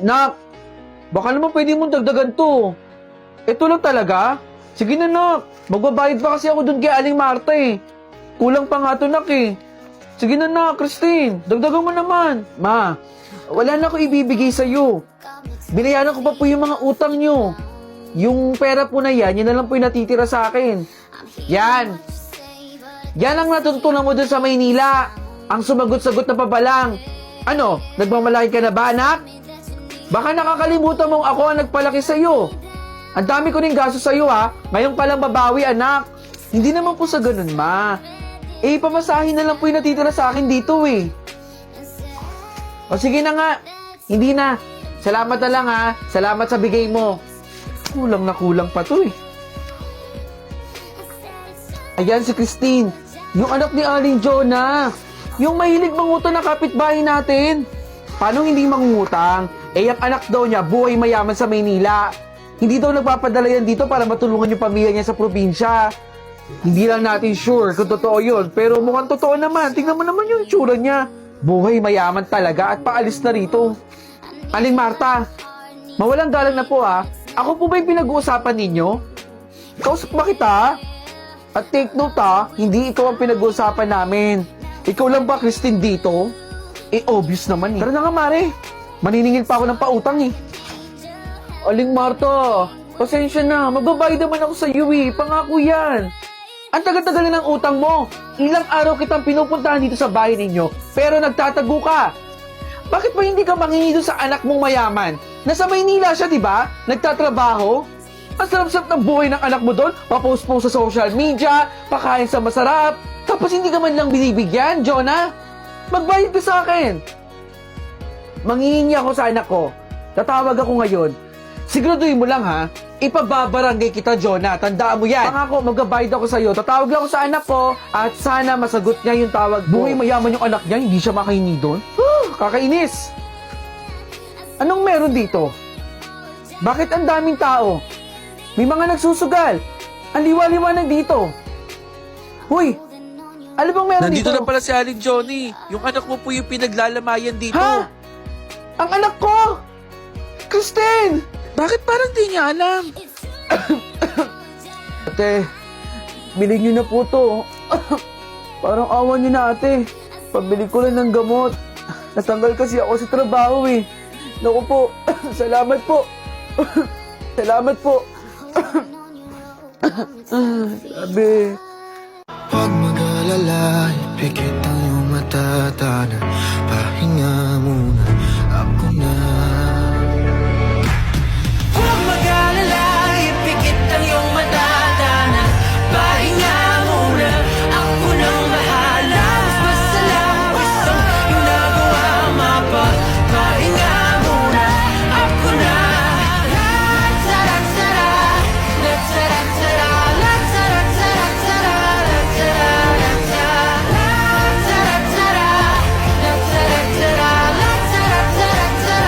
Nak, baka naman pwede mong dagdagan to. Ito lang talaga? Sige na, nak. Magbabayad pa kasi ako dun kay Aling Marta eh. Kulang pa nga to, nak eh. Sige na, nak, Christine. Dagdagan mo naman. Ma, wala na ako ibibigay sa'yo. Binayaran ko pa po yung mga utang nyo. Yung pera po na yan na lang po yung natitira sa akin. Yan. Yan ang natutunan mo dun sa Maynila. Ang sumagot-sagot na pabalang. Ano, nagmamalaki ka na ba, anak? Baka nakakalimutan mong ako ang nagpalaki sa'yo. Ang dami ko rin gasto sa'yo, ha? Ngayon palang babawi, anak. Hindi naman po sa ganun, ma. Eh, pamasahin na lang po yung natitira sa akin dito, eh. O, sige na nga. Hindi na. Salamat na lang, ha? Salamat sa bigay mo. Kulang na kulang pa to, eh. Ayan si Christine. Yung anak ni Aling Jonah. Yung mahilig mangutang na kapitbahay natin. Paano hindi mangungutang? Eh, ang anak daw niya, buhay mayaman sa Maynila. Hindi daw nagpapadala yan dito para matulungan yung pamilya niya sa probinsya. Hindi lang natin sure kung totoo yun. Pero mukhang totoo naman. Tingnan mo naman yung itsura niya. Buhay mayaman talaga at paalis na rito. Aling Marta, mawalang galang na po ha. Ako po ba yung pinag-uusapan ninyo? Kausap ba kita? At take note ha, hindi ikaw ang pinag-uusapan namin. Ikaw lang ba, Christine, dito? Eh, obvious naman eh. Tara na nga, Mare. Maniningil pa ako ng pautang eh. Aling Marta, pasensya na. Magbabayad naman ako sa iyo eh. Pangako yan. Ang tagal-tagal na ng utang mo. Ilang araw kitang pinupuntahan dito sa bahay ninyo, pero nagtatago ka. Bakit ba hindi ka mangingi doon sa anak mong mayaman? Nasa Maynila siya, di ba? Nagtatrabaho? Ang sarap-sarap ng buhay ng anak mo doon. Papost-post sa social media, pakain sa masarap. Tapos hindi ka man lang binibigyan, Jonah. Magbayad ka sa akin. Mangingi ako sa anak ko. Tatawag ako ngayon. Siguraduhin mo lang ha, ipababarangay kita, Jonah. Tandaan mo yan. Pangako, magbabayad ako sa'yo. Tatawag lang ako sa anak ko at sana masagot niya yung tawag mo. Buhay mayaman yung anak niya, hindi siya makahingi doon. Kakainis. Anong meron dito? Bakit ang daming tao? May mga nagsusugal. Ang liwa-liwanag dito. Huy! Ano bang meron Nandito dito? na pala si Aling Johnny. Yung anak mo po yung pinaglalamayan dito. Ha? Ang anak ko! Christine! Bakit parang di niya alam? Ate, bilhin niyo na po to. Parang awan niyo na, ate. Pabili ko lang ng gamot. Natanggal kasi ako sa trabaho eh. Naku po, salamat po. Salamat po. Sabi. Huwag mag-alala, ipikit ang iyong mata, tana. Pahinga muna, ako na. Huwag mag-alala, ipikit ang iyong mata, tana. Pahinga muna, ako nang bahala. Mas masalaw isang ginagawa mapa. Pahinga muna, ako na. Latsara-tsara, latsara-tsara, latsara-tsara-tsara, latsara-tsara, latsara-tsara, latsara-tsara,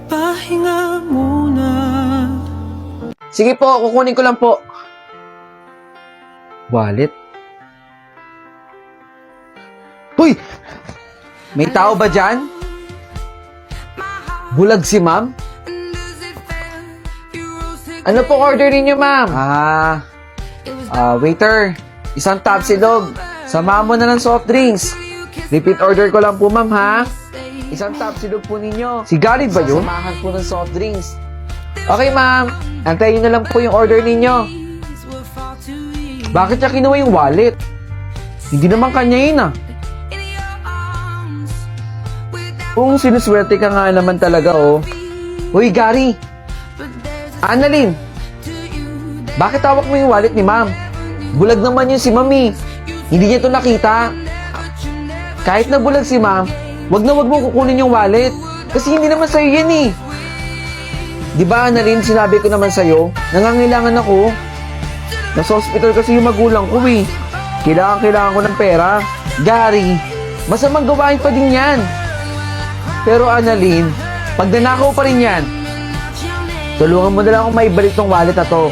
Pahinga muna. Sige po, kukunin ko lang po. Wallet? Hoy! May tao ba dyan? Bulag si ma'am? Ano po order ninyo, ma'am? Waiter. Isang tapsilog. Samahan mo na ng soft drinks. Repeat order ko lang po, ma'am, ha? Isang tapsilog po ninyo. Si Gary ba yun? Samahan po ng soft drinks. Okay, ma'am. Antayin nyo na lang po yung order ninyo. Bakit niya kinuha yung wallet? Hindi naman kanya yun, ah. Kung sinuswerte ka nga naman talaga, oh. Uy, Gary. Annalyn. Bakit hawak mo yung wallet ni ma'am? Bulag naman yun si mami. Hindi niya ito nakita. Kahit na bulag si ma'am, wag na wag mo kukunin yung wallet. Kasi hindi naman sa'yo yan eh. Di ba, Annalyn, sinabi ko naman sa'yo, nangangailangan ako. Nasa hospital kasi yung magulang ko eh. Kailangan ko ng pera. Gary, Masamang gawain pa din yan. Pero Annalyn, pag nanakaw pa rin yan, tulungan mo na lang akong maibalik tong wallet na to.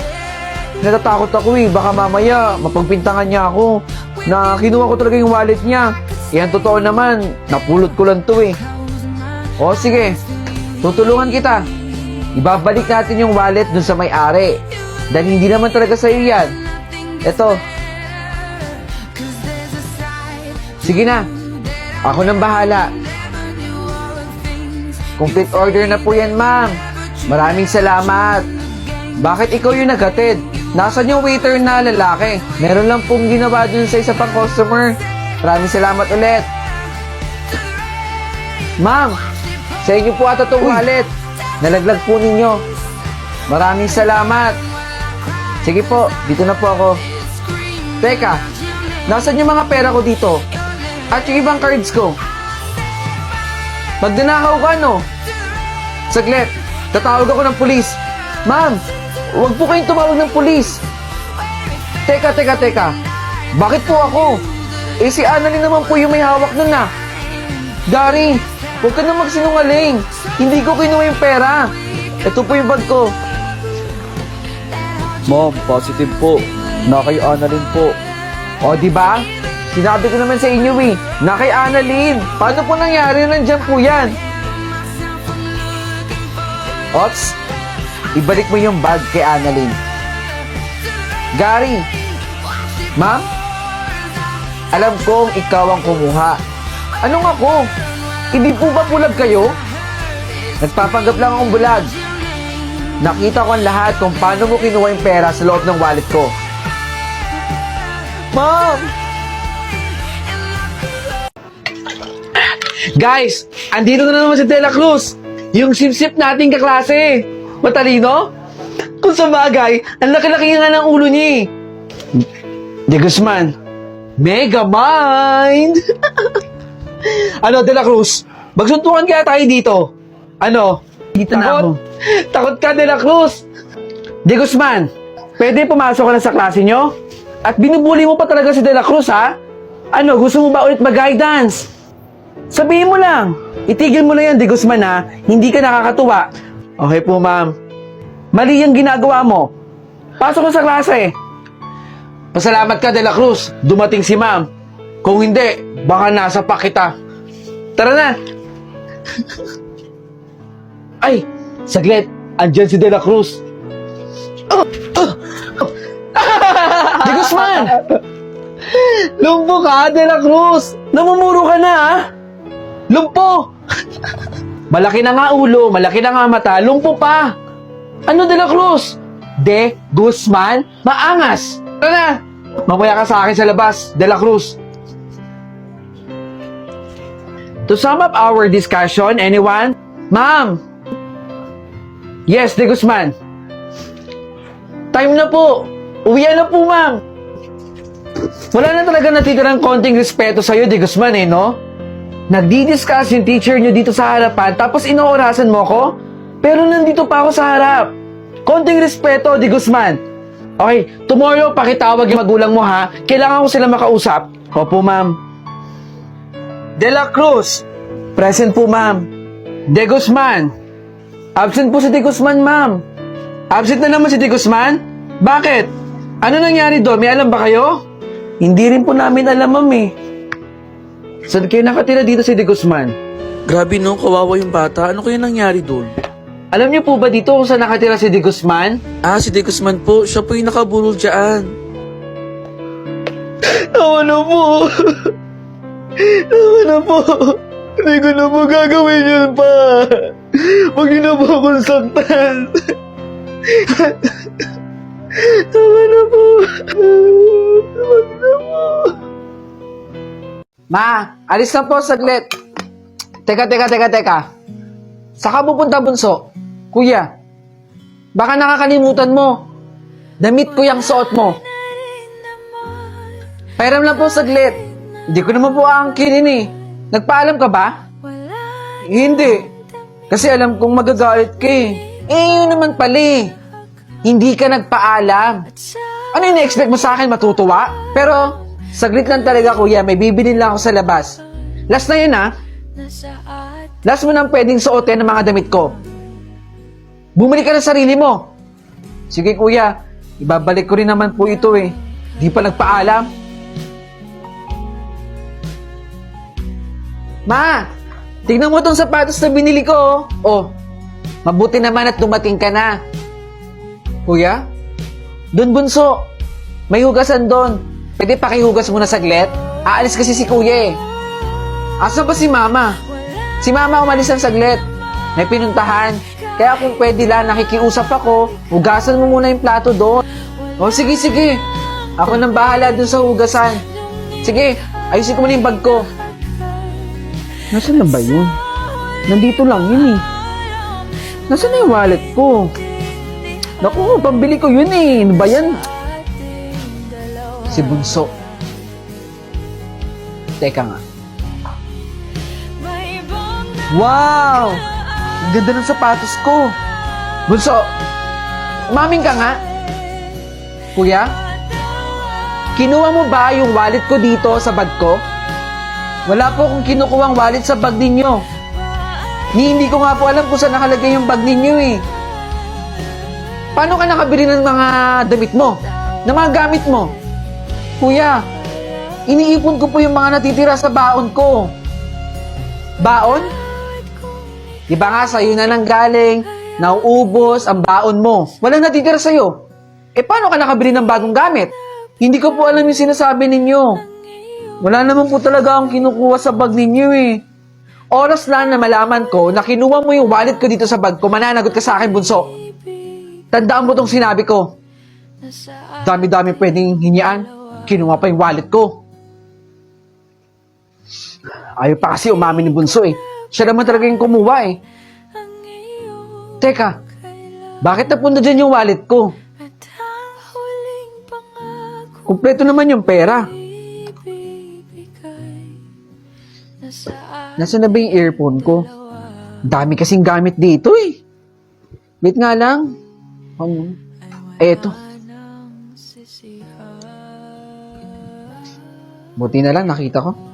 Natatakot ako eh, baka mamaya mapagpintangan niya ako na kinuha ko talaga yung wallet niya. Yan totoo naman, napulot ko lang to eh. O sige, tutulungan kita. Ibabalik natin yung wallet dun sa may-ari. Dahil hindi naman talaga sa'yo yan. Eto. Sige na, ako nang bahala. Complete order na po yan, ma'am. Maraming salamat. Bakit ikaw yung naghatid? Nasaan yung waiter na lalaki? Meron lang pong ginawa dun sa isa pang customer. Maraming salamat ulit. Ma'am, sa inyo po ata itong wallet. Nalaglag po ninyo. Maraming salamat. Sige po, dito na po ako. Teka, nasaan yung mga pera ko dito? At yung ibang cards ko? Magdanakaw ka, no? Saglit, tatawag ako ng pulis. Ma'am, huwag po kayong tumawag ng pulis. Teka. Bakit po ako? Eh si Annalyn naman po yung may hawak nun na. Gary, huwag ka na magsinungaling. Hindi ko kinuha yung pera. Ito po yung bag ko. Ma'am, positive po. Na kay Annalyn po. O, di ba? Sinabi ko naman sa inyo eh, na kay Annalyn. Paano po nangyari? Nandiyan po yan. Ots, ibalik mo yung bag kay Annalyn. Gary, ma'am, alam kong ikaw ang kumuha. Anong ako? Hindi po ba bulag kayo? Nagpapanggap lang akong bulag. Nakita ko ang lahat kung paano mo kinuha yung pera sa loob ng wallet ko. Ma'am! Guys, andito na naman si Dela Cruz. Yung sip-sip nating kaklase. Matalino? Kung sa bagay, ang laki-laki nga ng ulo niya. De Guzman, mega mind! Ano, Dela Cruz? Magsuntukan kaya tayo dito. Ano? Dito na ako. Takot ka, Dela Cruz. De Guzman, pwede pumasok ka na sa klase nyo? At binubuli mo pa talaga si Dela Cruz, ha? Ano, gusto mo ba ulit mag-guidance? Sabihin mo lang. Itigil mo na yan, De Guzman, ha? Hindi ka nakakatuwa. Okay po, ma'am. Mali yung ginagawa mo. Pasok ka sa klase. Pasalamat ka, Dela Cruz. Dumating si ma'am. Kung hindi, baka nasa pa kita. Tara na. Ay, saglit. Andyan si Dela Cruz. De Guzman! Lumpo ka, Dela Cruz! Namumuro ka na, ha? Lumpo! Malaki na nga ulo, malaki na nga mata, lumpo pa! Ano, Dela Cruz? De Guzman, maangas! Tara na! Mamaya ka sa akin sa labas, Dela Cruz. To sum up our discussion, anyone? Ma'am! Yes, De Guzman. Time na po. Uwian na po, ma'am. Wala na talaga natitirang konting respeto sa'yo, De Guzman, eh, no? Nagdi-discuss yung teacher nyo dito sa harapan, tapos inoorasan mo ko? Pero nandito pa ako sa harap. Konting respeto, De Guzman. Okay, tomorrow, pakitawag yung magulang mo, ha? Kailangan ko sila makausap. Opo, ma'am. Dela Cruz. Present po, ma'am. De Guzman. Absent po si De Guzman, ma'am. Absent na naman si De Guzman? Bakit? Ano nangyari doon? May alam ba kayo? Hindi rin po namin alam, ma'am, eh. Saan kayo nakatira dito si De Guzman? Grabe no, kawawa yung bata. Ano kaya nangyari doon? Alam niyo po ba dito kung saan nakatira si De Guzman? Ah, si De Guzman po. Siya po yung nakabulol dyan. Tama na po. Tama na po. Hindi ko na po gagawin yun pa. Huwag niyo na po akong saktan. Tama na po. Huwag na po. Ma, alis na po saglit. Teka. Saka pupunta, bunso? Kuya, baka nakakalimutan mo. Damit ko yung suot mo. Pairam lang po saglit. Hindi ko naman po aangkinin eh. Nagpaalam ka ba? Hindi. Kasi alam kong magagalit ka eh. Yun naman pala eh. Hindi ka nagpaalam. Ano yung na-expect mo sa akin, matutuwa? Pero, saglit lang talaga kuya, may bibilin lang ako sa labas. Last na yun, ha? Last mo nang pwedeng suotin ng mga damit ko. Bumalik ka ng sarili mo. Sige, kuya. Ibabalik ko rin naman po ito, eh. Di pa nagpaalam. Ma! Tignan mo tong sapatos na binili ko, oh. Oh, mabuti naman at dumating ka na. Kuya? Doon, bunso. May hugasan doon. Pwede pakihugas muna saglit? Aalis kasi si kuya, eh. Asa ba si mama? Si mama umalis ng saglit. May pinuntahan. Kaya kung pwede lang, nakikiusap ako, hugasan mo muna yung plato doon. O, sige, sige. Ako nang bahala doon sa hugasan. Sige, ayusin ko muna yung bag ko. Nasaan na ba yun? Nandito lang yun, eh. Nasaan na yung wallet ko? Naku, pambili ko yun, eh. Ano ba yan? Si Bunso. Teka nga. Wow! Ang ganda ng sapatos ko. Bunso, umaming ka nga. Kuya, kinuha mo ba yung wallet ko dito sa bag ko? Wala po akong kinukuhang wallet sa bag ninyo. Hindi ko nga po alam kung saan nakalagay yung bag ninyo, eh. Paano ka nakabili ng mga damit mo? Ng mga gamit mo? Kuya, iniipon ko po yung mga natitira sa baon ko. Baon? Di ba nga sa'yo na nang galing, nauubos ang baon mo. Walang natitira sa'yo. Eh paano ka nakabili ng bagong gamit? Hindi ko po alam yung sinasabi ninyo. Wala naman po talaga akong kinukuha sa bag ninyo, eh. Oras lang na malaman ko na kinuha mo yung wallet ko dito sa bag ko, mananagot ka sa akin, Bunso. Tandaan mo tong sinabi ko. Dami-dami pwedeng hinyan. Kinuha pa yung wallet ko. Ayaw pa kasi umamin ni Bunso, eh. Siya naman talaga yung kumuha, eh. Teka, bakit napunta dyan yung wallet ko? Kumpleto naman yung pera. Nasaan na ba yung earphone ko? Dami kasing gamit dito, eh. Wait nga lang. Eto. Buti na lang nakita ko.